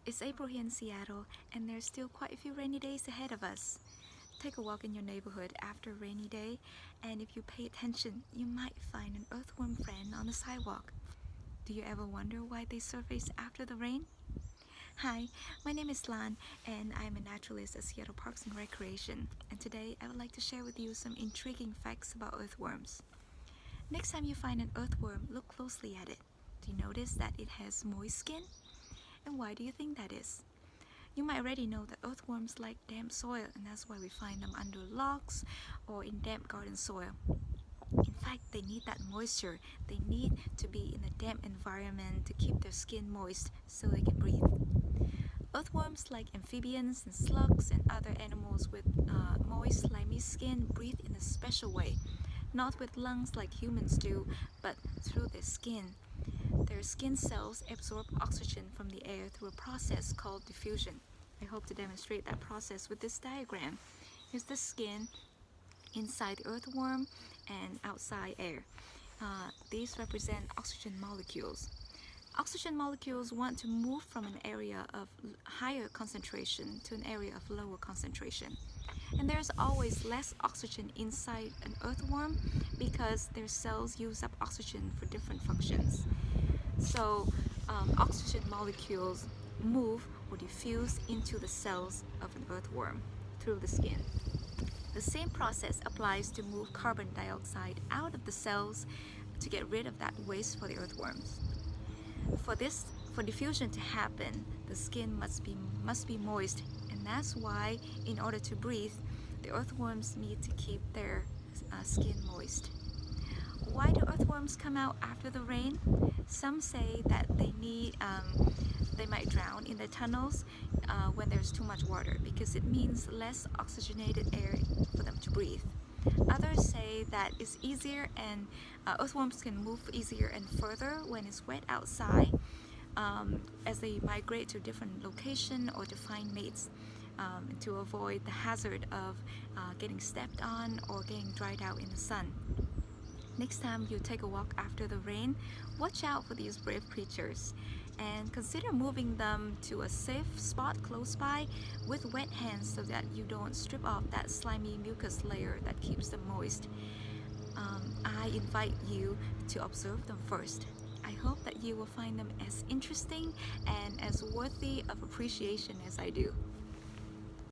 It's April here in Seattle, and there's still quite a few rainy days ahead of us. Take a walk in your neighborhood after a rainy day, and if you pay attention, you might find an earthworm friend on the sidewalk. Do you ever wonder why they surface after the rain? Hi, my name is Lan, and I'm a naturalist at Seattle Parks and Recreation, and today I would like to share with you some intriguing facts about earthworms. Next time you find an earthworm, look closely at it. Do you notice that it has moist skin? And why do you think that is? You might already know that earthworms like damp soil, and that's why we find them under logs or in damp garden soil. In fact, they need that moisture. They need to be in a damp environment to keep their skin moist so they can breathe. Earthworms, like amphibians and slugs and other animals with moist, slimy skin, breathe in a special way. Not with lungs like humans do, but through their skin. Their skin cells absorb oxygen from the air through a process called diffusion. I hope to demonstrate that process with this diagram. Here's the skin inside the earthworm and outside air. These represent oxygen molecules. Oxygen molecules want to move from an area of higher concentration to an area of lower concentration. And there's always less oxygen inside an earthworm because their cells use up oxygen for different functions. So oxygen molecules move or diffuse into the cells of an earthworm through the skin. The same process applies to move carbon dioxide out of the cells to get rid of that waste for the earthworms. For diffusion to happen, the skin must be moist, and that's why in order to breathe, the earthworms need to keep their skin moist. Why do earthworms come out after the rain? Some say that they might drown in the tunnels when there's too much water because it means less oxygenated air for them to breathe. Others say that it's easier and earthworms can move easier and further when it's wet outside as they migrate to different locations or to find mates to avoid the hazard of getting stepped on or getting dried out in the sun. Next time you take a walk after the rain, watch out for these brave creatures and consider moving them to a safe spot close by with wet hands so that you don't strip off that slimy mucus layer that keeps them moist. I invite you to observe them first. I hope that you will find them as interesting and as worthy of appreciation as I do.